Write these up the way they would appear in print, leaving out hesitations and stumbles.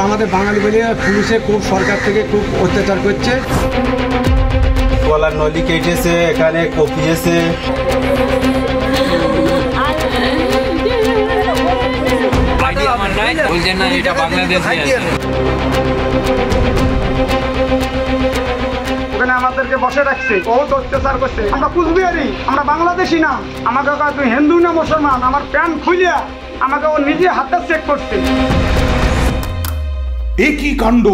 আমাদের বাঙালি বলে পুলিশে খুব সরকার থেকে খুব অত্যাচার করছে। গলার নলি কেটেছে, এখানে কপিয়েছে। ওখানে আমাদেরকে বসে রাখছে, বহুত অত্যাচার করছে। আমরা কুচবিহারি, আমরা বাংলাদেশি না। আমাকে তুই হিন্দু না মুসলমান, আমার প্যান্ট খুলিয়া আমাকে ও নিজে হাতে চেক করছে। একই কাণ্ড,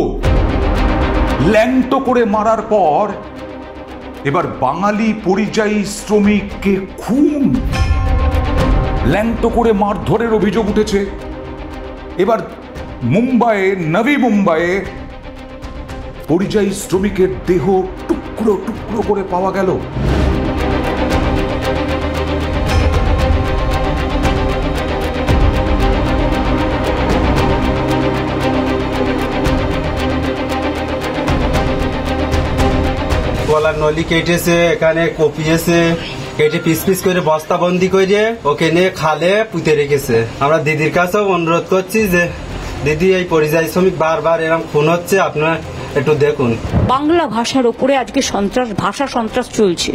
ল্যাংটো করে মারার পর এবার বাঙালি পরিযায়ী শ্রমিককে খুন, ল্যাংটো করে মারধরের অভিযোগ উঠেছে। এবার মুম্বাইয়ে, নবী মুম্বাইয়ে পরিযায়ী শ্রমিকের দেহ টুকরো টুকরো করে পাওয়া গেল। গলার নলি কেটেছে, এখানে কপিয়েছে, কেটে পিস পিস করে বস্তা বন্দি করে ওকে নিয়ে খালে পুঁতে রেখেছে। আমরা দিদির কাছেও অনুরোধ করছি যে দিদি, এই পরিযায়ী শ্রমিক বারবার এরকম খুন হচ্ছে, আপনারা একটু দেখুন। বাংলা ভাষার উপরে আজকে ভাষা সন্ত্রাস চলছে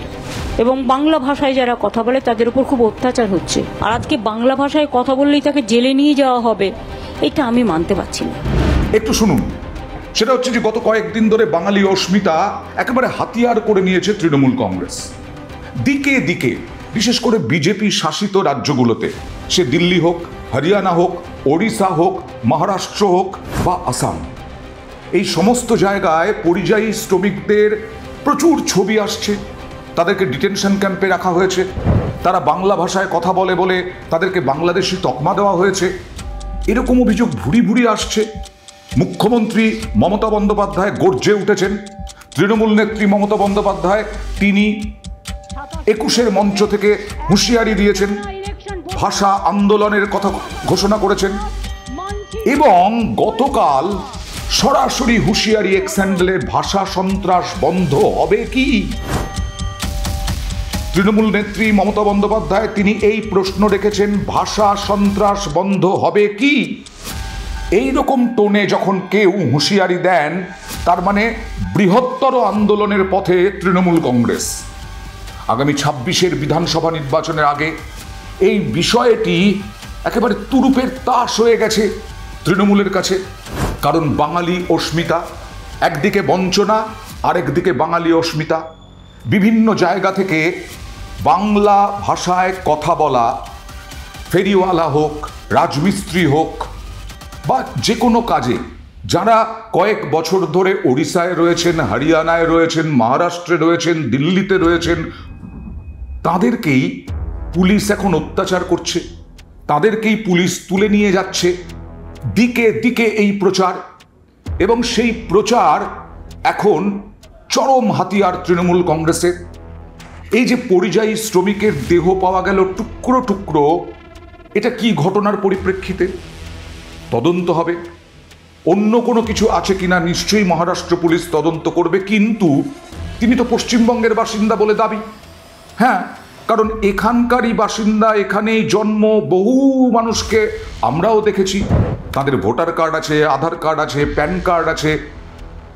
এবং বাংলা ভাষায় যারা কথা বলে তাদের উপর খুব অত্যাচার হচ্ছে। আর আজকে বাংলা ভাষায় কথা বললেই তাকে জেলে নিয়ে যাওয়া হবে, এটা আমি মানতে পারছি না। একটু শুনুন। সেটা হচ্ছে যে গত কয়েকদিন ধরে বাঙালি অস্মিতা একেবারে হাতিয়ার করে নিয়েছে তৃণমূল কংগ্রেস। দিকে দিকে, বিশেষ করে বিজেপি শাসিত রাজ্যগুলোতে, সে দিল্লি হোক, হরিয়ানা হোক, ওড়িশা হোক, মহারাষ্ট্র হোক বা আসাম, এই সমস্ত জায়গায় পরিযায়ী শ্রমিকদের প্রচুর ছবি আসছে। তাদেরকে ডিটেনশন ক্যাম্পে রাখা হয়েছে, তারা বাংলা ভাষায় কথা বলে বলে তাদেরকে বাংলাদেশি তকমা দেওয়া হয়েছে, এরকম অভিযোগ ভুরি ভুরি আসছে। মুখ্যমন্ত্রী মমতা বন্দ্যোপাধ্যায় গর্জে উঠেছেন। তৃণমূল নেত্রী মমতা বন্দ্যোপাধ্যায় তিনি 21-এর মঞ্চ থেকে হুঁশিয়ারি দিয়েছেন, ভাষা আন্দোলনের কথা ঘোষণা করেছেন এবং গতকাল সরাসরি হুঁশিয়ারি এক্স হ্যান্ডেলে, ভাষা সন্ত্রাস বন্ধ হবে কি? তৃণমূল নেত্রী মমতা বন্দ্যোপাধ্যায় তিনি এই প্রশ্ন রেখেছেন, ভাষা সন্ত্রাস বন্ধ হবে কি? এই রকম টোনে যখন কেউ হুঁশিয়ারি দেন, তার মানে বৃহত্তর আন্দোলনের পথে তৃণমূল কংগ্রেস। আগামী 26-এর বিধানসভা নির্বাচনের আগে এই বিষয়টি একেবারে তুরুপের তাস হয়ে গেছে তৃণমূলের কাছে। কারণ বাঙালি অস্মিতা, একদিকে বঞ্চনা, আরেকদিকে বাঙালি অস্মিতা। বিভিন্ন জায়গা থেকে বাংলা ভাষায় কথা বলা ফেরিওয়ালা হোক, রাজমিস্ত্রি হোক বা যে কোনো কাজে যারা কয়েক বছর ধরে ওড়িশায় রয়েছেন, হরিয়ানায় রয়েছেন, মহারাষ্ট্রে রয়েছেন, দিল্লিতে রয়েছেন, তাদেরকেই পুলিশ এখন অত্যাচার করছে, তাদেরকেই পুলিশ তুলে নিয়ে যাচ্ছে। দিকে দিকে এই প্রচার, এবং সেই প্রচার এখন চরম হাতিয়ার তৃণমূল কংগ্রেসের। এই যে পরিযায়ী শ্রমিকের দেহ পাওয়া গেল টুকরো টুকরো, এটা কি ঘটনার পরিপ্রেক্ষিতে? তদন্ত হবে। অন্য কোনো কিছু আছে কিনা নিশ্চয়ই মহারাষ্ট্র পুলিশ তদন্ত করবে, কিন্তু তিনি তো পশ্চিমবঙ্গের বাসিন্দা বলে দাবি। হ্যাঁ, কারণ এখানকারই বাসিন্দা, এখানেই জন্ম, বহু মানুষকে আমরাও দেখেছি, তাদের ভোটার কার্ড আছে, আধার কার্ড আছে, প্যান কার্ড আছে।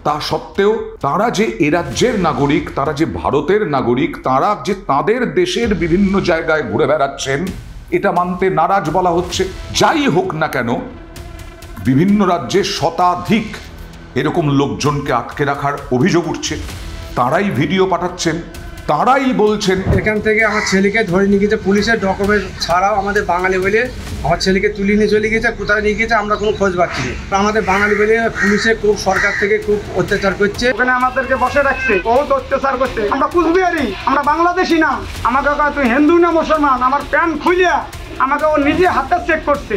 তা সত্ত্বেও তারা যে এ রাজ্যের নাগরিক, তারা যে ভারতের নাগরিক, তারা যে তাদের দেশের বিভিন্ন জায়গায় ঘুরে বেড়াচ্ছেন, এটা মানতে নারাজ বলা হচ্ছে। যাই হোক না কেন, বিভিন্ন রাজ্যে শতাধিক এরকম লোকজনকে আটকে রাখার অভিযোগ উঠছে। তারাই ভিডিও পাঠাচ্ছেন, তারাই বলছেন এখান থেকে আমার ছেলেকে ধরে নিয়ে গেছে পুলিশের ডকুমেন্ট ছাড়াও, আমাদের বাঙালি বলে আমার ছেলেকে তুলে নিয়ে চলে গেছে। কোথায় নিয়ে গেছে আমরা কোনো খোঁজ পাচ্ছি না। আমাদের বাঙালি বলে পুলিশে খুব সরকার থেকে খুব অত্যাচার করছে। ওখানে আমাদেরকে বসে রাখছে, বহুত অত্যাচার করছে। আমরা কুচবিহারি, আমরা বাংলাদেশি না। আমাকে তুই হিন্দু না মুসলমান, আমার প্যান্ট খুলিয়া আমাকে ও নিজে হাতে চেক করছে।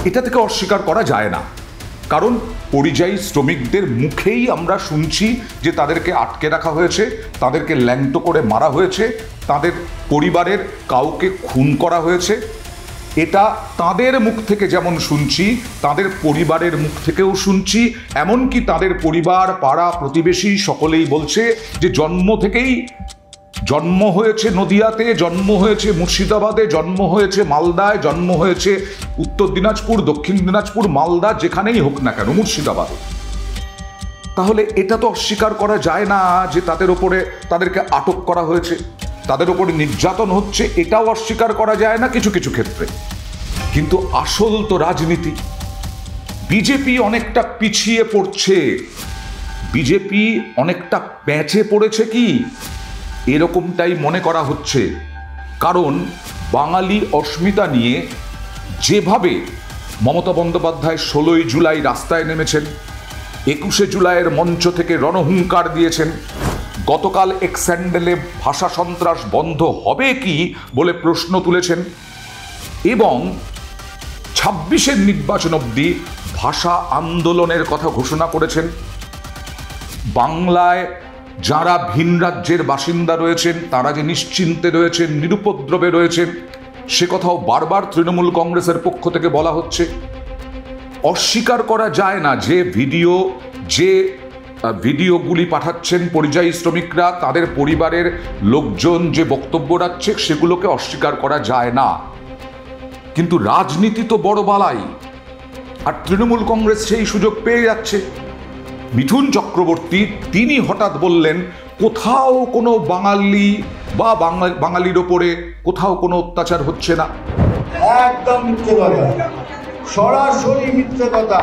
এটা থেকে অস্বীকার করা যায় না, কারণ পরিযায়ী শ্রমিকদের মুখেই আমরা শুনছি যে তাদেরকে আটকে রাখা হয়েছে, তাদেরকে ল্যাংটো করে মারা হয়েছে, তাদের পরিবারের কাউকে খুন করা হয়েছে। এটা তাদের মুখ থেকে যেমন শুনছি, তাদের পরিবারের মুখ থেকেও শুনছি। এমনকি তাদের পরিবার, পাড়া প্রতিবেশী সকলেই বলছে যে জন্ম হয়েছে নদিয়াতে, জন্ম হয়েছে মুর্শিদাবাদে, জন্ম হয়েছে মালদায়, জন্ম হয়েছে উত্তর দিনাজপুর, দক্ষিণ দিনাজপুর, মালদা, যেখানেই হোক না কেন, মুর্শিদাবাদে। তাহলে এটা তো অস্বীকার করা যায় না যে তাদেরকে আটক করা হয়েছে, তাদের উপরে নির্যাতন হচ্ছে, এটাও অস্বীকার করা যায় না কিছু কিছু ক্ষেত্রে। কিন্তু আসল তো রাজনীতি। বিজেপি অনেকটা পিছিয়ে পড়ছে, বিজেপি অনেকটা প্যাঁচে পড়েছে কি, এরকমটাই মনে করা হচ্ছে। কারণ বাঙালি অস্মিতা নিয়ে যেভাবে মমতা বন্দ্যোপাধ্যায় 16ই জুলাই রাস্তায় নেমেছেন, 21শে জুলাইয়ের মঞ্চ থেকে রণহুঙ্কার দিয়েছেন, গতকাল এক স্যান্ডেলে ভাষা সন্ত্রাস বন্ধ হবে কি বলে প্রশ্ন তুলেছেন, এবং 26-এর নির্বাচন অবধি ভাষা আন্দোলনের কথা ঘোষণা করেছেন। বাংলায় যারা ভিন রাজ্যের বাসিন্দা রয়েছেন তারা যে নিশ্চিন্তে রয়েছেন, নিরুপদ্রবে রয়েছেন, সে কথাও বারবার তৃণমূল কংগ্রেসের পক্ষ থেকে বলা হচ্ছে। অস্বীকার করা যায় না যে ভিডিওগুলি পাঠাচ্ছেন পরিযায়ী শ্রমিকরা, তাদের পরিবারের লোকজন যে বক্তব্য রাখছে, সেগুলোকে অস্বীকার করা যায় না। কিন্তু রাজনীতি তো বড় বালাই, আর তৃণমূল কংগ্রেস সেই সুযোগ পেয়ে যাচ্ছে। মিঠুন চক্রবর্তী তিনি হঠাৎ বললেন কোথাও কোনো বাঙালি বা বাঙালির ওপরে কোথাও কোনো অত্যাচার হচ্ছে না। একদম মিথ্যে কথা, সরাসরি মিথ্যে কথা।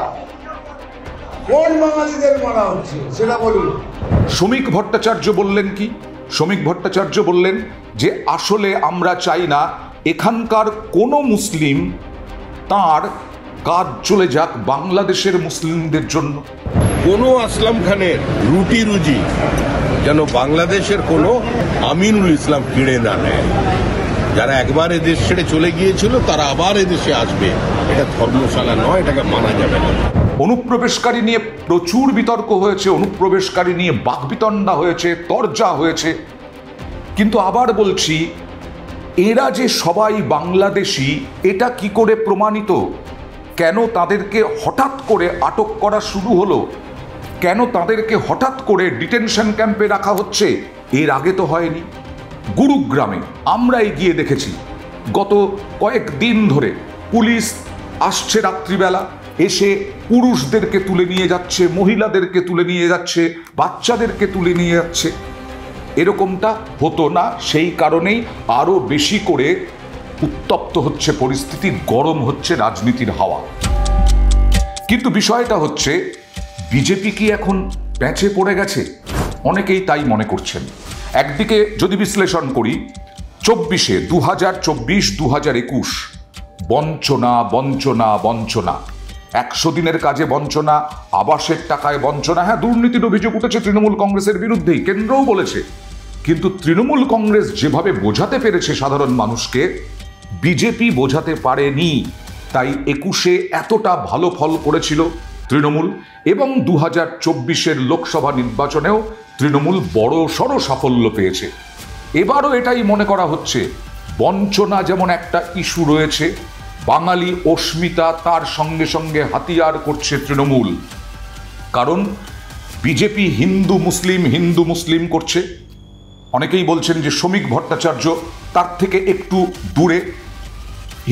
কোন বাঙালিদের মারা হচ্ছে সেটা বলুন। শ্রমিক ভট্টাচার্য বললেন কি? শ্রমিক ভট্টাচার্য বললেন যে আসলে আমরা চাই না এখানকার কোনো মুসলিম তার কাজ চলে যাক বাংলাদেশের মুসলিমদের জন্য। কোনো আসলাম খানের রুটি রুজি যেন বাংলাদেশের কোনো আমিনুল ইসলাম কিনে না নেয়। যারা একবার এদেশ ছেড়ে চলে গিয়েছিল তারা আবার এদেশে আসবে, এটা ধর্মশালা নয়, এটাকে মানা যাবে না। অনুপ্রবেশকারী নিয়ে প্রচুর বিতর্ক হয়েছে, অনুপ্রবেশকারী নিয়ে বাকবিতণ্ডা হয়েছে, তরজা হয়েছে। কিন্তু আবার বলছি, এরা যে সবাই বাংলাদেশি এটা কি করে প্রমাণিত? কেন তাদেরকে হঠাৎ করে আটক করা শুরু হলো? কেন তাদেরকে হঠাৎ করে ডিটেনশন ক্যাম্পে রাখা হচ্ছে? এর আগে তো হয়নি। গুরুগ্রামে আমরাই গিয়ে দেখেছি, গত কয়েকদিন ধরে পুলিশ আসছে রাত্রিবেলা, এসে পুরুষদেরকে তুলে নিয়ে যাচ্ছে, মহিলাদেরকে তুলে নিয়ে যাচ্ছে, বাচ্চাদেরকে তুলে নিয়ে যাচ্ছে। এরকমটা হতো না, সেই কারণেই আরো বেশি করে উত্তপ্ত হচ্ছে পরিস্থিতি, গরম হচ্ছে রাজনীতির হাওয়া। কিন্তু বিষয়টা হচ্ছে, বিজেপি কি এখন প্যাঁচে পড়ে গেছে? অনেকেই তাই মনে করছেন। একদিকে যদি বিশ্লেষণ করি, 2024-2021 বঞ্চনা বঞ্চনা বঞ্চনা, 100 দিনের কাজে বঞ্চনা, আবাসের টাকায় বঞ্চনা। হ্যাঁ, দুর্নীতির অভিযোগ উঠেছে তৃণমূল কংগ্রেসের বিরুদ্ধেই, কেন্দ্রও বলেছে। কিন্তু তৃণমূল কংগ্রেস যেভাবে বোঝাতে পেরেছে সাধারণ মানুষকে, বিজেপি বোঝাতে পারেনি। তাই 21-এ এতটা ভালো ফল করেছিল তৃণমূল, এবং 2024-এর লোকসভা নির্বাচনেও তৃণমূল বড় সড় সাফল্য পেয়েছে। এবারও এটাই মনে করা হচ্ছে, বঞ্চনা যেমন একটা ইস্যু রয়েছে, বাঙালি অস্মিতা তার সঙ্গে সঙ্গে হাতিয়ার করছে তৃণমূল। কারণ বিজেপি হিন্দু মুসলিম করছে। অনেকেই বলছেন যে শ্রমিক ভট্টাচার্য তার থেকে একটু দূরে,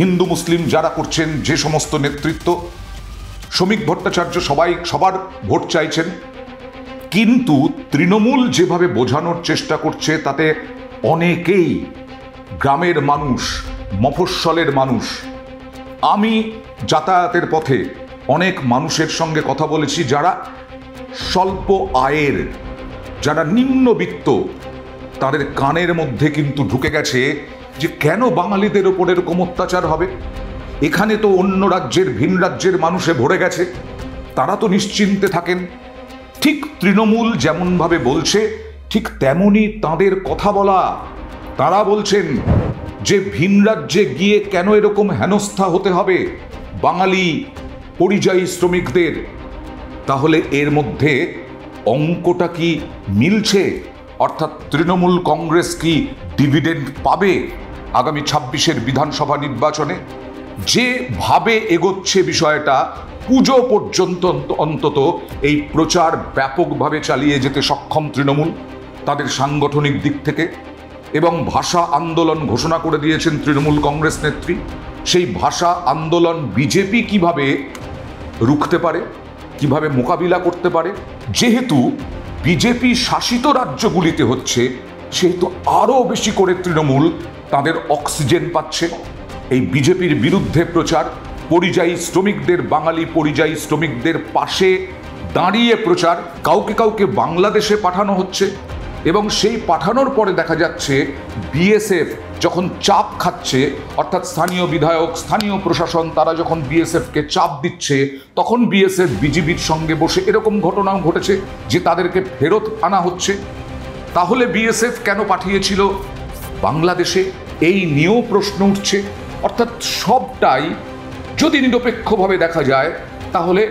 হিন্দু মুসলিম যারা করছেন যে সমস্ত নেতৃত্ব, শ্রমিক ভট্টাচার্য সবার ভোট চাইছেন। কিন্তু তৃণমূল যেভাবে বোঝানোর চেষ্টা করছে, তাতে অনেকেই গ্রামের মানুষ, মফস্বলের মানুষ, আমি যাতায়াতের পথে অনেক মানুষের সঙ্গে কথা বলেছি যারা স্বল্প আয়ের, যারা নিম্নবিত্ত, তাদের কানের মধ্যে কিন্তু ঢুকে গেছে যে কেন বাঙালিদের ওপর এরকম অত্যাচার হবে? এখানে তো অন্য রাজ্যের, ভিন রাজ্যের মানুষে ভরে গেছে, তারা তো নিশ্চিন্তে থাকেন। ঠিক তৃণমূল যেমনভাবে বলছে, ঠিক তেমনই তাদের কথা বলা। তারা বলছেন যে ভিন রাজ্যে গিয়ে কেন এরকম হেনস্থা হতে হবে বাঙালি পরিযায়ী শ্রমিকদের। তাহলে এর মধ্যে অঙ্কটা কি মিলছে? অর্থাৎ তৃণমূল কংগ্রেস কি ডিভিডেন্ড পাবে আগামী 26-এর বিধানসভা নির্বাচনে? যেভাবে এগোচ্ছে বিষয়টা, পুজো পর্যন্ত অন্তত এই প্রচার ব্যাপকভাবে চালিয়ে যেতে সক্ষম তৃণমূল তাদের সাংগঠনিক দিক থেকে। এবং ভাষা আন্দোলন ঘোষণা করে দিয়েছেন তৃণমূল কংগ্রেস নেত্রী। সেই ভাষা আন্দোলন বিজেপি কিভাবে রুখতে পারে, কিভাবে মোকাবিলা করতে পারে? যেহেতু বিজেপি শাসিত রাজ্যগুলিতে হচ্ছে, সেহেতু আরও বেশি করে তৃণমূল তাদের অক্সিজেন পাচ্ছে। এই বিজেপির বিরুদ্ধে প্রচার, পরিযায়ী শ্রমিকদের, বাঙালি পরিযায়ী শ্রমিকদের পাশে দাঁড়িয়ে প্রচার, কাউকে কাউকে বাংলাদেশে পাঠানো হচ্ছে এবং সেই পাঠানোর পরে দেখা যাচ্ছে বিএসএফ যখন চাপ খাচ্ছে, অর্থাৎ স্থানীয় বিধায়ক, স্থানীয় প্রশাসন তারা যখন বিএসএফকে চাপ দিচ্ছে, তখন বিএসএফ বিজিবির সঙ্গে বসে এরকম ঘটনাও ঘটেছে যে তাদেরকে ফেরত আনা হচ্ছে। তাহলে বিএসএফ কেন পাঠিয়েছিল বাংলাদেশে, এই নিয়েও প্রশ্ন উঠছে। অর্থাৎ সবটাই যদি নিরপেক্ষভাবে দেখা যায় তাহলে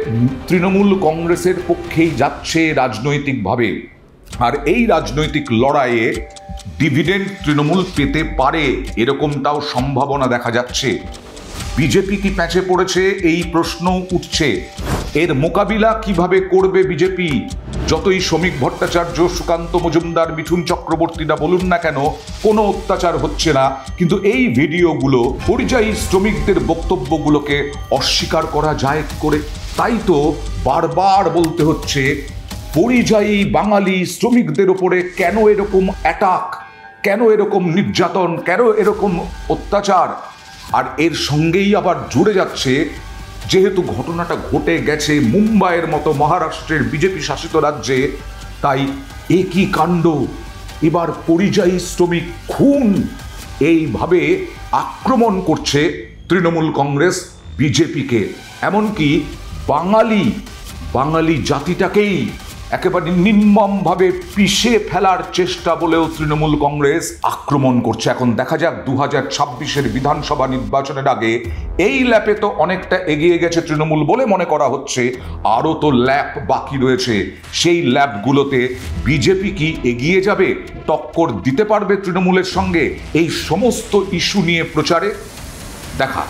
তৃণমূল কংগ্রেসের পক্ষেই যাচ্ছে রাজনৈতিকভাবে। আর এই রাজনৈতিক লড়াইয়ে ডিভিডেন্ড তৃণমূল পেতে পারে, এরকমটাও সম্ভাবনা দেখা যাচ্ছে। বিজেপি কি প্যাঁচে পড়েছে, এই প্রশ্ন উঠছে। এর মোকাবিলা কিভাবে করবে বিজেপি? যতই শ্রমিক ভট্টাচার্য, সুকান্ত মজুমদার, মিঠুন চক্রবর্তীরা বলুন না কেন, কোনো অত্যাচার হচ্ছে না, কিন্তু এই ভিডিওগুলো, পরিযায়ী শ্রমিকদের বক্তব্যগুলোকে অস্বীকার করা যায় কি করে? তাই তো বারবার বলতে হচ্ছে পরিযায়ী বাঙালি শ্রমিকদের ওপরে কেন এরকম অ্যাটাক, কেন এরকম নির্যাতন, কেন এরকম অত্যাচার। আর এর সঙ্গেই আবার জুড়ে যাচ্ছে, যেহেতু ঘটনাটা ঘটে গেছে মুম্বাইয়ের মতো মহারাষ্ট্রের বিজেপি শাসিত রাজ্যে, তাই একই কাণ্ড, এবার পরিযায়ী শ্রমিক খুন, এইভাবে আক্রমণ করছে তৃণমূল কংগ্রেস বিজেপিকে। এমনকি বাঙালি জাতিটাকেই একেবারে নির্মমভাবে পিষে ফেলার চেষ্টা বলেও তৃণমূল কংগ্রেস আক্রমণ করছে। এখন দেখা যাক 2026-এর বিধানসভা নির্বাচনের আগে এই ল্যাপে তো অনেকটা এগিয়ে গেছে তৃণমূল বলে মনে করা হচ্ছে, আরও তো ল্যাপ বাকি রয়েছে। সেই ল্যাপগুলোতে বিজেপি কি এগিয়ে যাবে, টক্কর দিতে পারবে তৃণমূলের সঙ্গে এই সমস্ত ইস্যু নিয়ে প্রচারে? দেখা।